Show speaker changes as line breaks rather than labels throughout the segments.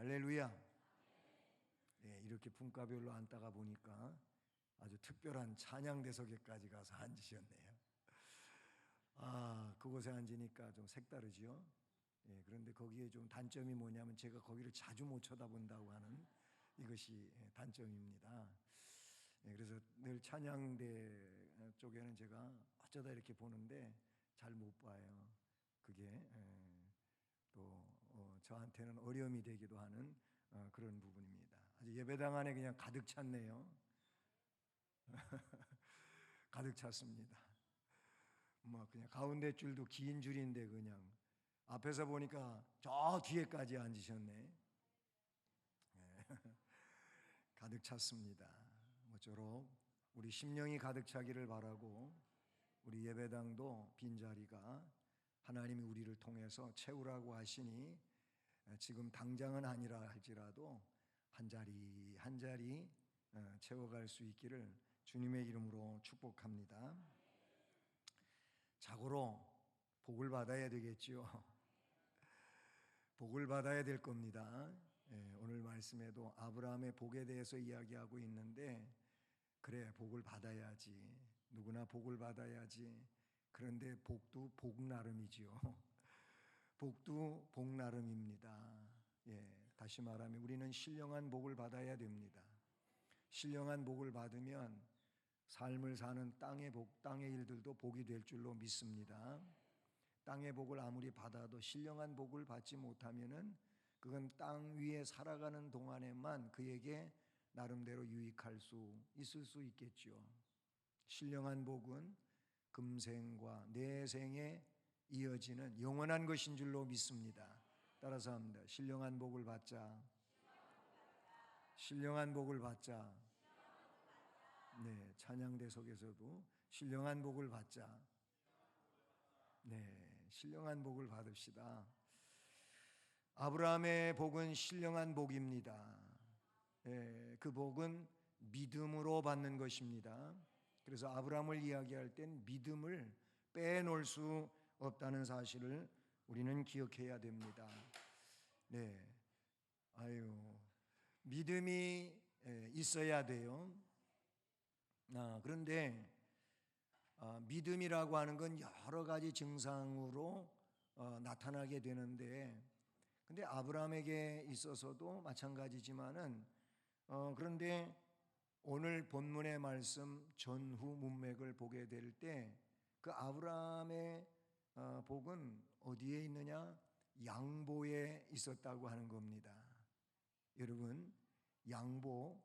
할렐루야. 예, 이렇게 분과별로 앉다가 보니까 아주 특별한 찬양대석에까지 가서 앉으셨네요. 그곳에 앉으니까 좀 색다르지요. 예, 그런데 거기에 좀 단점이 뭐냐면 제가 거기를 자주 못 쳐다본다고 하는 이것이 단점입니다. 예, 그래서 늘 찬양대 쪽에는 제가 어쩌다 이렇게 보는데 잘 못 봐요. 그게 또 저한테는 어려움이 되기도 하는 그런 부분입니다. 아주 예배당 안에 그냥 가득 찼네요. 가득 찼습니다. 뭐 그냥 가운데 줄도 긴 줄인데 그냥 앞에서 보니까 저 뒤에까지 앉으셨네. 가득 찼습니다. 모쪼록 우리 심령이 가득 차기를 바라고 우리 예배당도 빈자리가 하나님이 우리를 통해서 채우라고 하시니 지금 당장은 아니라 할지라도 한 자리 한 자리 채워갈 수 있기를 주님의 이름으로 축복합니다. 자고로 복을 받아야 되겠지요. 복을 받아야 될 겁니다. 오늘 말씀에도 아브라함의 복에 대해서 이야기하고 있는데 그래, 복을 받아야지. 누구나 복을 받아야지. 그런데 복도 복 나름이지요. 복도 복 나름입니다. 다시 말하면 우리는 신령한 복을 받아야 됩니다. 신령한 복을 받으면 삶을 사는 땅의 복, 땅의 일들도 복이 될 줄로 믿습니다. 땅의 복을 아무리 받아도 신령한 복을 받지 못하면은 그건 땅 위에 살아가는 동안에만 그에게 나름대로 유익할 수 있을 수 있겠죠. 신령한 복은 금생과 내생에 이어지는 영원한 것인 줄로 믿습니다. 따라서 합니다. 신령한 복을 받자. 신령한 복을 받자. 네, 찬양대석에서도 신령한 복을 받자. 네, 신령한 복을 받읍시다. 아브라함의 복은 신령한 복입니다. 그 복은 믿음으로 받는 것입니다. 그래서 아브라함을 이야기할 땐 믿음을 빼놓을 수 없다는 사실을 우리는 기억해야 됩니다. 네, 믿음이 있어야 돼요. 그런데 믿음이라고 하는 건 여러 가지 증상으로 나타나게 되는데, 근데 아브라함에게 있어서도 마찬가지지만은 그런데 오늘 본문의 말씀 전후 문맥을 보게 될 때 그 아브라함의 복은 어디에 있느냐? 양보에 있었다고 하는 겁니다. 여러분, 양보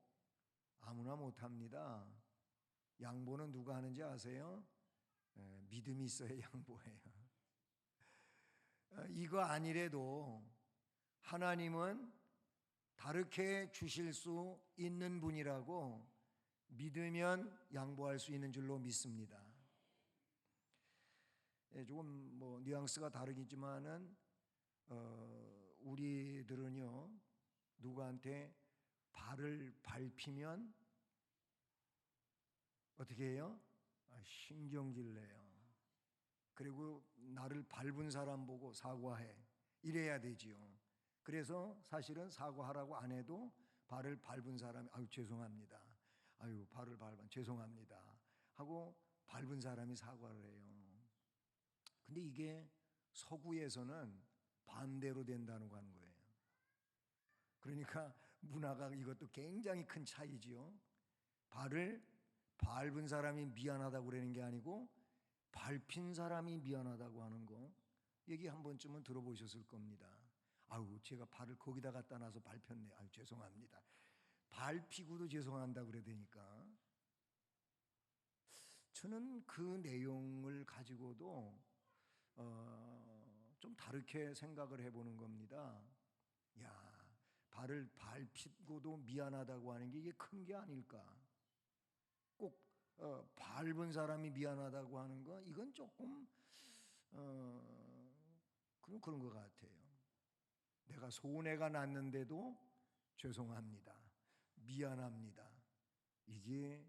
아무나 못합니다. 양보는 누가 하는지 아세요? 믿음이 있어야 양보해요. 이거 아니래도 하나님은 다르게 주실 수 있는 분이라고 믿으면 양보할 수 있는 줄로 믿습니다. 조금 뭐 뉘앙스가 다르겠지만은 우리들은요, 누구한테 발을 밟히면 어떻게 해요? 신경질 내요. 그리고 나를 밟은 사람 보고 사과해. 이래야 되지요. 그래서 사실은 사과하라고 안 해도 발을 밟은 사람이 죄송합니다. 발을 밟은 죄송합니다 하고 밟은 사람이 사과를 해요. 근데 이게 서구에서는 반대로 된다는 거 하는 거예요. 그러니까 문화가 이것도 굉장히 큰 차이지요. 발을 밟은 사람이 미안하다고 그러는 게 아니고 밟힌 사람이 미안하다고 하는 거, 얘기 한 번쯤은 들어보셨을 겁니다. 제가 발을 거기다 갖다 놔서 밟혔네. 죄송합니다. 밟히고도 죄송한다고 그래야 되니까. 저는 그 내용을 가지고도 좀 다르게 생각을 해보는 겁니다. 발을 밟히고도 미안하다고 하는 게 이게 큰 게 아닐까. 꼭 밟은 사람이 미안하다고 하는 거, 이건 조금 그런 것 같아요. 내가 손해가 났는데도 죄송합니다, 미안합니다, 이게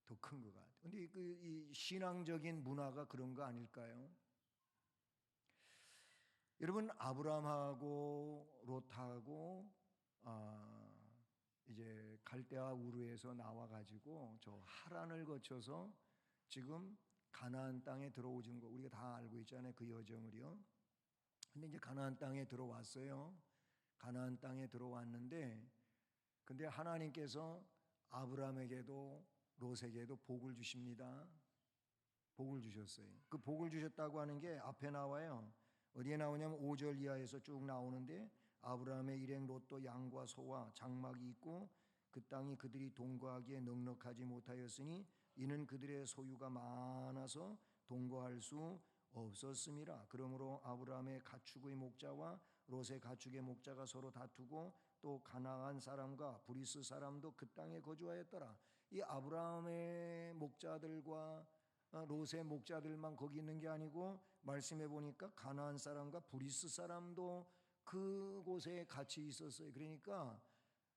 더 큰 것 같아요. 근데 이 신앙적인 문화가 그런 거 아닐까요? 여러분, 아브라함하고 롯하고 이제 갈대아 우르에서 나와 가지고 저 하란을 거쳐서 지금 가나안 땅에 들어오는 거 우리가 다 알고 있잖아요. 그 여정을요. 근데 이제 가나안 땅에 들어왔어요. 가나안 땅에 들어왔는데 근데 하나님께서 아브라함에게도 롯에게도 복을 주십니다. 복을 주셨어요. 그 복을 주셨다고 하는 게 앞에 나와요. 어디에 나오냐면 5절 이하에서 쭉 나오는데 아브라함의 일행 롯도 양과 소와 장막이 있고 그 땅이 그들이 동거하기에 넉넉하지 못하였으니 이는 그들의 소유가 많아서 동거할 수 없었음이라. 그러므로 아브라함의 가축의 목자와 롯의 가축의 목자가 서로 다투고 또 가나안 사람과 브리스 사람도 그 땅에 거주하였더라. 이 아브라함의 목자들과 롯의 목자들만 거기 있는 게 아니고 말씀해 보니까 가나안 사람과 브리스 사람도 그곳에 같이 있었어요. 그러니까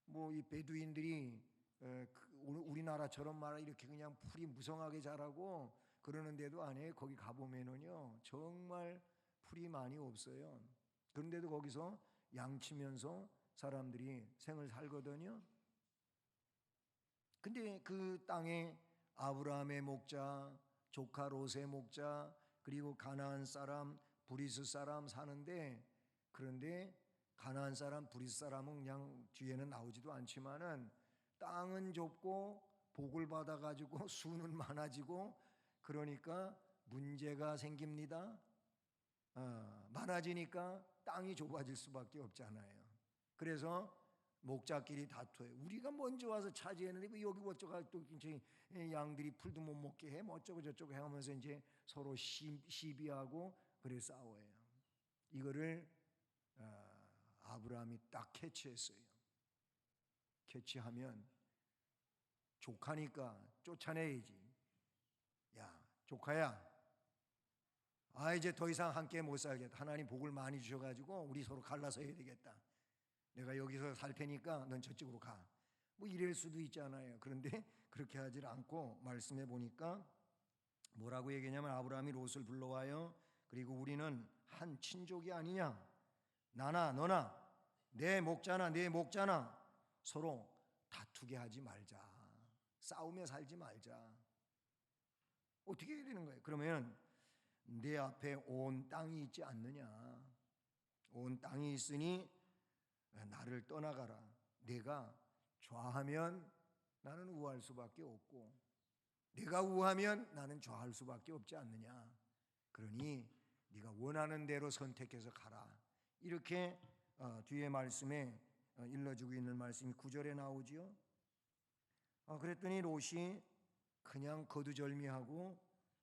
뭐 이 베두인들이 우리나라처럼 말하 이렇게 그냥 풀이 무성하게 자라고 그러는데도 아니에요. 거기 가보면은요 정말 풀이 많이 없어요. 그런데도 거기서 양치면서 사람들이 생을 살거든요. 근데 그 땅에 아브라함의 목자, 조카 롯의 목자, 그리고 가나안 사람, 브리스 사람 사는데 그런데 가나안 사람, 브리스 사람은 그냥 뒤에는 나오지도 않지만은 땅은 좁고 복을 받아 가지고 수는 많아지고 그러니까 문제가 생깁니다. 많아지니까 땅이 좁아질 수밖에 없잖아요. 그래서 목자끼리 다투어요. 우리가 먼저 와서 차지했는데 뭐 여기 어쩌고 또 양들이 풀도 못 먹게 해, 뭐 어쩌고 저쩌고 하면서 이제 서로 시비하고 그래 싸워요. 이거를 아브라함이 딱 캐치했어요. 캐치하면 조카니까 쫓아내야지. 야, 조카야. 이제 더 이상 함께 못 살겠다. 하나님 복을 많이 주셔가지고 우리 서로 갈라서 해야 되겠다. 내가 여기서 살 테니까 넌 저쪽으로 가. 뭐 이럴 수도 있잖아요. 그런데 그렇게 하질 않고 말씀해 보니까 뭐라고 얘기하냐면 아브라함이 롯을 불러와요. 그리고 우리는 한 친족이 아니냐. 나나 너나 내 목자나 내 목자나 서로 다투게 하지 말자. 싸우며 살지 말자. 어떻게 해야 되는 거예요? 그러면 내 앞에 온 땅이 있지 않느냐. 온 땅이 있으니 나를 떠나가라. 내가 좌하면 나는 우할 수밖에 없고 내가 우하면 나는 좌할 수밖에 없지 않느냐. 그러니 네가 원하는 대로 선택해서 가라. 이렇게 뒤에 말씀에 일러주고 있는 말씀이 9절에 나오지요. 그랬더니 롯이 그냥 거두절미하고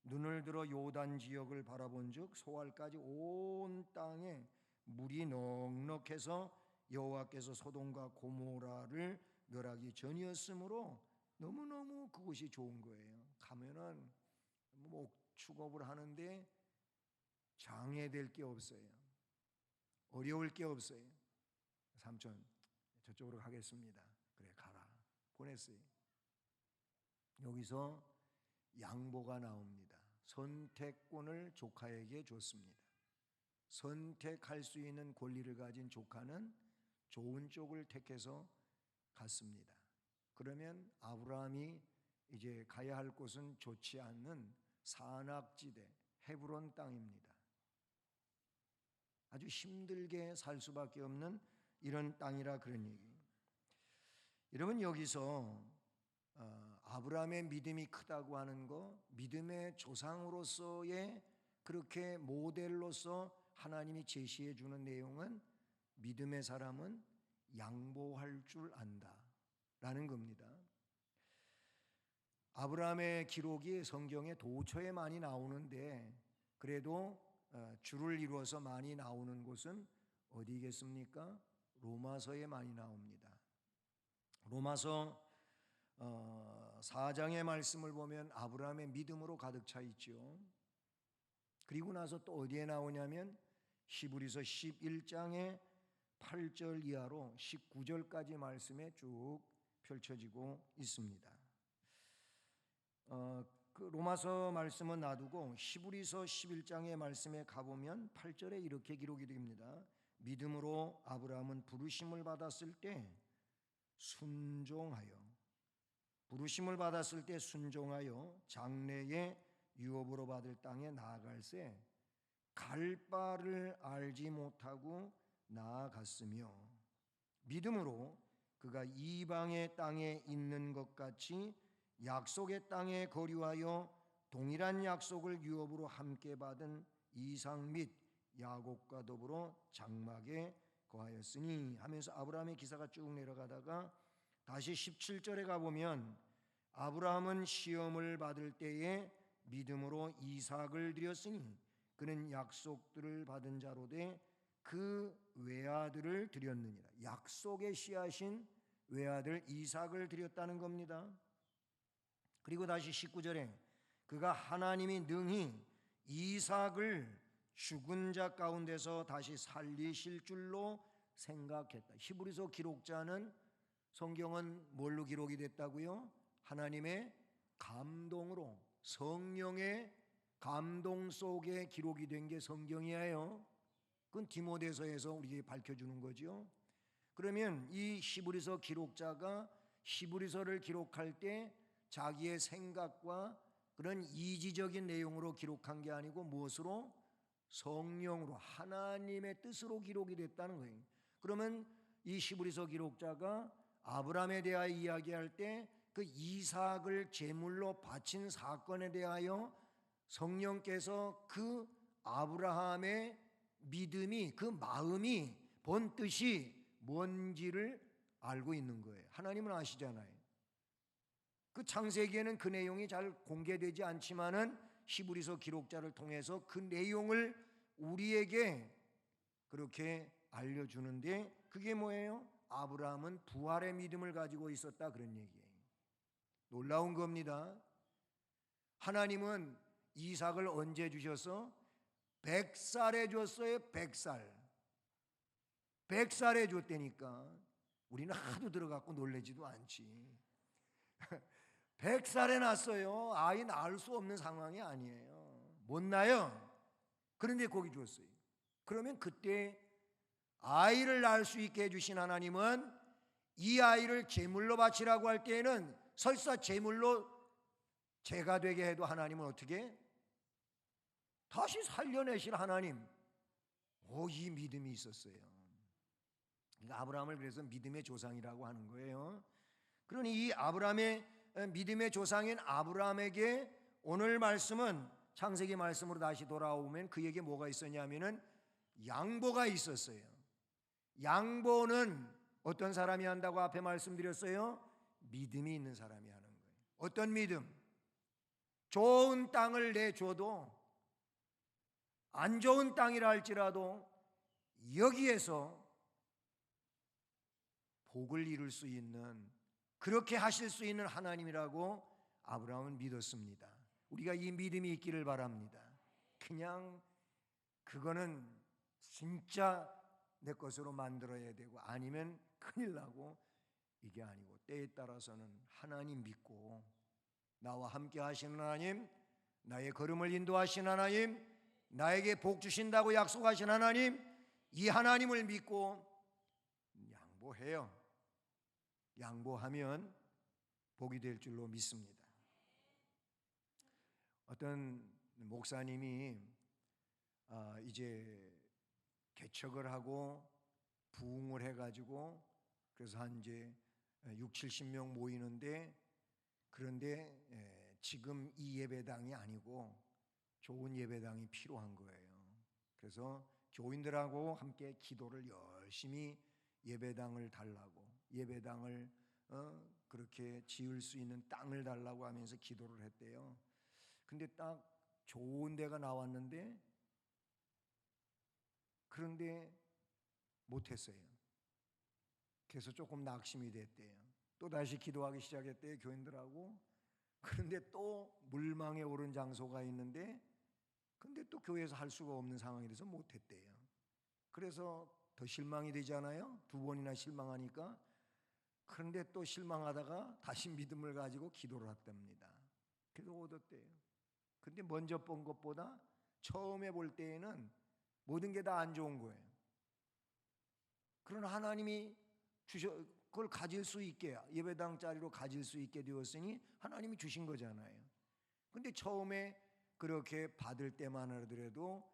눈을 들어 요단 지역을 바라본즉 소알까지 온 땅에 물이 넉넉해서 여호와께서 소돔과 고모라를 멸하기 전이었으므로 너무너무 그곳이 좋은 거예요. 가면은 목축업을 하는데 장애될 게 없어요. 어려울 게 없어요. 삼촌 저쪽으로 가겠습니다. 그래 가라. 보냈어요. 여기서 양보가 나옵니다. 선택권을 조카에게 줬습니다. 선택할 수 있는 권리를 가진 조카는 좋은 쪽을 택해서 갔습니다. 그러면 아브라함이 이제 가야 할 곳은 좋지 않는 산악지대 헤브론 땅입니다. 아주 힘들게 살 수밖에 없는 이런 땅이라 그런 얘기예요. 여러분 여기서 아브라함의 믿음이 크다고 하는 거, 믿음의 조상으로서의 그렇게 모델로서 하나님이 제시해 주는 내용은 믿음의 사람은 양보할 줄 안다라는 겁니다. 아브라함의 기록이 성경에 도처에 많이 나오는데 그래도 줄을 이루어서 많이 나오는 곳은 어디겠습니까? 로마서에 많이 나옵니다. 로마서 4장의 말씀을 보면 아브라함의 믿음으로 가득 차 있죠. 그리고 나서 또 어디에 나오냐면 히브리서 11장의 8절 이하로 19절까지 말씀에 쭉 펼쳐지고 있습니다. 그 로마서 말씀은 놔두고 히브리서 11장의 말씀에 가보면 8절에 이렇게 기록이 됩니다. 믿음으로 아브라함은 부르심을 받았을 때 순종하여 장래의 유업으로 받을 땅에 나아갈새 갈 바를 알지 못하고 나아갔으며 믿음으로 그가 이방의 땅에 있는 것 같이 약속의 땅에 거류하여 동일한 약속을 유업으로 함께 받은 이삭 및 야곱과 더불어 장막에 거하였으니 하면서 아브라함의 기사가 쭉 내려가다가 다시 17절에 가보면 아브라함은 시험을 받을 때에 믿음으로 이삭을 드렸으니 그는 약속들을 받은 자로 돼 그 외아들을 드렸느니라. 약속의 씨앗인 외아들 이삭을 드렸다는 겁니다. 그리고 다시 19절에 그가 하나님이 능히 이삭을 죽은 자 가운데서 다시 살리실 줄로 생각했다. 히브리서 기록자는 성경은 뭘로 기록이 됐다고요? 하나님의 감동으로, 성령의 감동 속에 기록이 된 게 성경이에요. 그건 디모데서에서 우리에게 밝혀주는 거죠. 그러면 이 히브리서 기록자가 히브리서를 기록할 때 자기의 생각과 그런 이지적인 내용으로 기록한 게 아니고 무엇으로? 성령으로, 하나님의 뜻으로 기록이 됐다는 거예요. 그러면 이 히브리서 기록자가 아브라함에 대하여 이야기할 때 그 이삭을 제물로 바친 사건에 대하여 성령께서 그 아브라함의 믿음이, 그 마음이 본 뜻이 뭔지를 알고 있는 거예요. 하나님은 아시잖아요. 그 창세기에는 그 내용이 잘 공개되지 않지만은 히브리서 기록자를 통해서 그 내용을 우리에게 그렇게 알려주는데 그게 뭐예요? 아브라함은 부활의 믿음을 가지고 있었다, 그런 얘기예요. 놀라운 겁니다. 하나님은 이삭을 언제 주셔서? 100살에 줬어요. 100살에 줬다니까. 우리는 하도 들어갖고 놀라지도 않지. 100살에 낳았어요. 아이 낳을 수 없는 상황이 아니에요. 못 낳아요. 그런데 거기 줬어요. 그러면 그때 아이를 낳을 수 있게 해주신 하나님은 이 아이를 제물로 바치라고 할 때에는 설사 제물로 제가 되게 해도 하나님은 어떻게? 다시 살려내실 하나님. 이 믿음이 있었어요. 그러니까 아브라함을 그래서 믿음의 조상이라고 하는 거예요. 그러니 이 아브라함의 믿음의 조상인 아브라함에게 오늘 말씀은 창세기 말씀으로 다시 돌아오면 그에게 뭐가 있었냐면은 양보가 있었어요. 양보는 어떤 사람이 한다고 앞에 말씀드렸어요? 믿음이 있는 사람이 하는 거예요. 어떤 믿음? 좋은 땅을 내줘도, 안 좋은 땅이라 할지라도 여기에서 복을 이룰 수 있는, 그렇게 하실 수 있는 하나님이라고 아브라함은 믿었습니다. 우리가 이 믿음이 있기를 바랍니다. 그냥 그거는 진짜 내 것으로 만들어야 되고 아니면 큰일 나고, 이게 아니고 때에 따라서는 하나님 믿고 나와 함께 하시는 하나님, 나의 걸음을 인도하신 하나님, 나에게 복 주신다고 약속하신 하나님, 이 하나님을 믿고 양보해요. 양보하면 복이 될 줄로 믿습니다. 어떤 목사님이 이제 개척을 하고 부흥을 해가지고 그래서 한 이제 6, 70명 모이는데, 그런데 지금 이 예배당이 아니고 좋은 예배당이 필요한 거예요. 그래서 교인들하고 함께 기도를 열심히 예배당을 달라고, 예배당을 그렇게 지을 수 있는 땅을 달라고 하면서 기도를 했대요. 근데 딱 좋은 데가 나왔는데, 그런데 못했어요. 그래서 조금 낙심이 됐대요. 또 다시 기도하기 시작했대요, 교인들하고. 그런데 또 물망에 오른 장소가 있는데, 근데 또 교회에서 할 수가 없는 상황이 돼서 못했대요. 그래서 더 실망이 되잖아요. 두 번이나 실망하니까. 그런데 또 실망하다가 다시 믿음을 가지고 기도를 했답니다. 그래서 얻었대요. 근데 먼저 본 것보다 처음에 볼 때에는 모든 게 다 안 좋은 거예요. 그러나 하나님이 그걸 가질 수 있게, 예배당 자리로 가질 수 있게 되었으니 하나님이 주신 거잖아요. 근데 처음에 그렇게 받을 때만 하더라도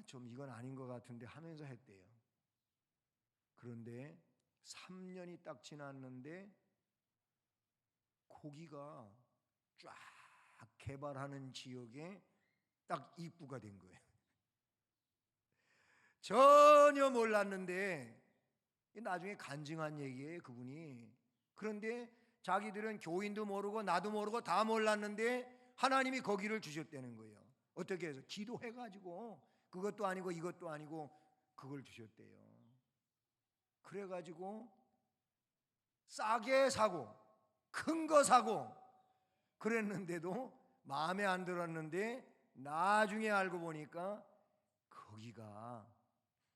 좀 이건 아닌 것 같은데 하면서 했대요. 그런데 3년이 딱 지났는데 고기가 쫙 개발하는 지역에 딱 입구가 된 거예요. 전혀 몰랐는데 나중에 간증한 얘기예요, 그분이. 그런데 자기들은 교인도 모르고 나도 모르고 다 몰랐는데 하나님이 거기를 주셨다는 거예요. 어떻게 해서? 기도해가지고 그것도 아니고 이것도 아니고 그걸 주셨대요. 그래가지고 싸게 사고 큰 거 사고 그랬는데도 마음에 안 들었는데 나중에 알고 보니까 거기가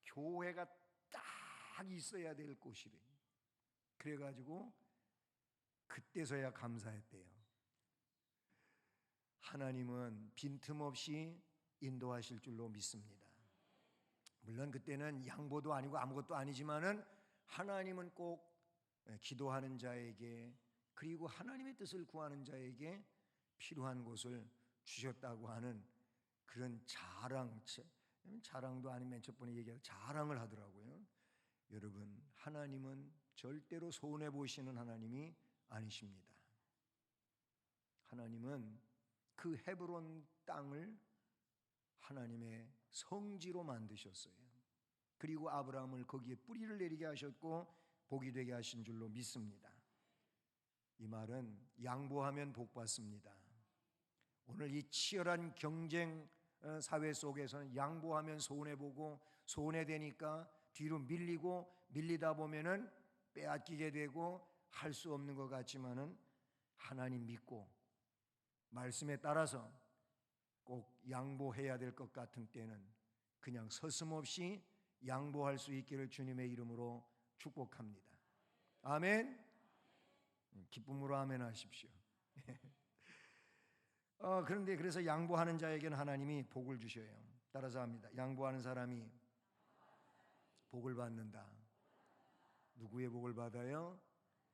교회가 딱 있어야 될 곳이래. 그래가지고 그때서야 감사했대요. 하나님은 빈틈없이 인도하실 줄로 믿습니다. 물론 그때는 양보도 아니고 아무것도 아니지만은 하나님은 꼭 기도하는 자에게 그리고 하나님의 뜻을 구하는 자에게 필요한 것을 주셨다고 하는 그런 자랑도 아니면 첫 번에 얘기한 자랑을 하더라고요. 여러분, 하나님은 절대로 손해 보시는 하나님이 아니십니다. 하나님은 그 헤브론 땅을 하나님의 성지로 만드셨어요. 그리고 아브라함을 거기에 뿌리를 내리게 하셨고 복이 되게 하신 줄로 믿습니다. 이 말은 양보하면 복 받습니다. 오늘 이 치열한 경쟁 사회 속에서는 양보하면 손해보고 손해되니까 뒤로 밀리다 보면은 빼앗기게 되고 할 수 없는 것 같지만은 하나님 믿고 말씀에 따라서 꼭 양보해야 될 것 같은 때는 그냥 서슴없이 양보할 수 있기를 주님의 이름으로 축복합니다. 아멘. 기쁨으로 아멘 하십시오. 그런데 그래서 양보하는 자에게는 하나님이 복을 주셔요. 따라서 합니다. 양보하는 사람이 복을 받는다. 누구의 복을 받아요?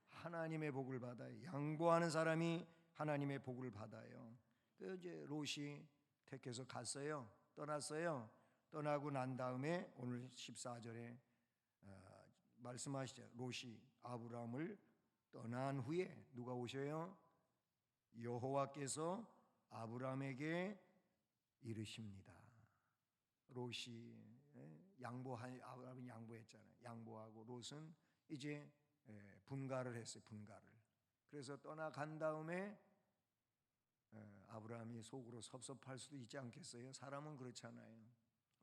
하나님의 복을 받아요. 양보하는 사람이 하나님의 복을 받아요. 그 이제 롯이 택해서 갔어요. 떠났어요. 떠나고 난 다음에 오늘 14절에 말씀하시죠. 롯이 아브라함을 떠난 후에 누가 오셔요? 여호와께서 아브라함에게 이르십니다. 롯이 아브라함이 양보했잖아요. 양보하고 롯은 이제 분가를 했어요. 분가를. 그래서 떠나간 다음에 아브라함이 속으로 섭섭할 수도 있지 않겠어요? 사람은 그렇잖아요.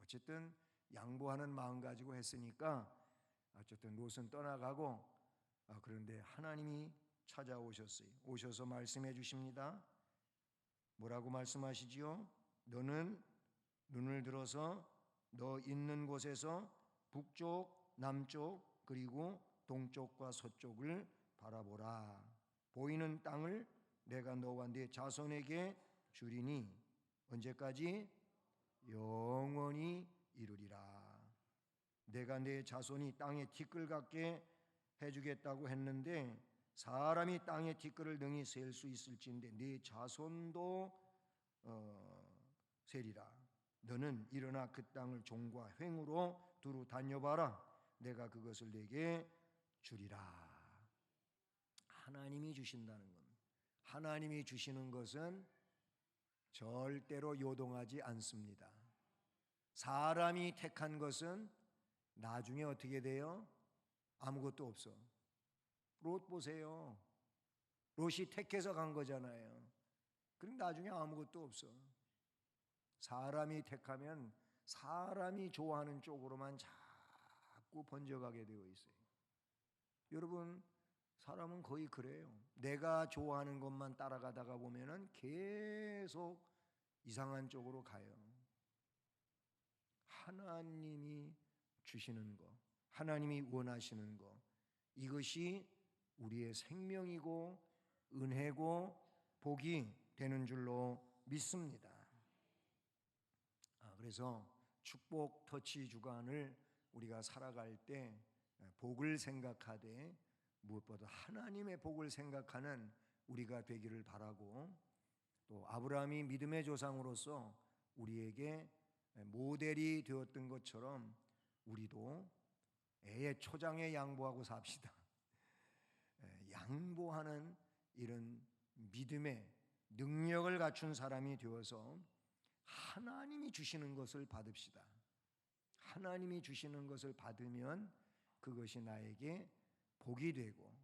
어쨌든 양보하는 마음 가지고 했으니까 어쨌든 롯은 떠나가고 그런데 하나님이 찾아오셨어요. 오셔서 말씀해 주십니다. 뭐라고 말씀하시지요? 너는 눈을 들어서 너 있는 곳에서 북쪽, 남쪽 그리고 동쪽과 서쪽을 바라보라. 보이는 땅을 내가 너와 네 자손에게 주리니 언제까지? 영원히 이루리라. 내가 네 자손이 땅에 티끌 같게 해주겠다고 했는데 사람이 땅의 티끌을 능히 셀 수 있을지인데 네 자손도 세리라. 너는 일어나 그 땅을 종과 횡으로 두루 다녀봐라. 내가 그것을 내게 주리라. 하나님이 주신다는 겁니다. 하나님이 주시는 것은 절대로 요동하지 않습니다. 사람이 택한 것은 나중에 어떻게 돼요? 아무것도 없어. 롯 보세요. 롯이 택해서 간 거잖아요. 그럼 나중에 아무것도 없어. 사람이 택하면 사람이 좋아하는 쪽으로만 자꾸 번져가게 되어 있어요. 여러분, 사람은 거의 그래요. 내가 좋아하는 것만 따라가다가 보면은 계속 이상한 쪽으로 가요. 하나님이 주시는 것, 하나님이 원하시는 것, 이것이 우리의 생명이고 은혜고 복이 되는 줄로 믿습니다. 그래서 축복 터치 주간을 우리가 살아갈 때 복을 생각하되 무엇보다 하나님의 복을 생각하는 우리가 되기를 바라고, 또 아브라함이 믿음의 조상으로서 우리에게 모델이 되었던 것처럼 우리도 애의 초장에 양보하고 삽시다. 양보하는 이런 믿음의 능력을 갖춘 사람이 되어서 하나님이 주시는 것을 받읍시다. 하나님이 주시는 것을 받으면 그것이 나에게 복이 되고,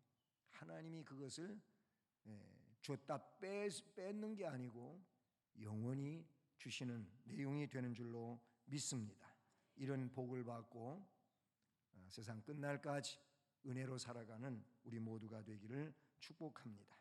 하나님이 그것을 줬다 뺏는 게 아니고 영원히 주시는 내용이 되는 줄로 믿습니다. 이런 복을 받고 세상 끝날까지 은혜로 살아가는 우리 모두가 되기를 축복합니다.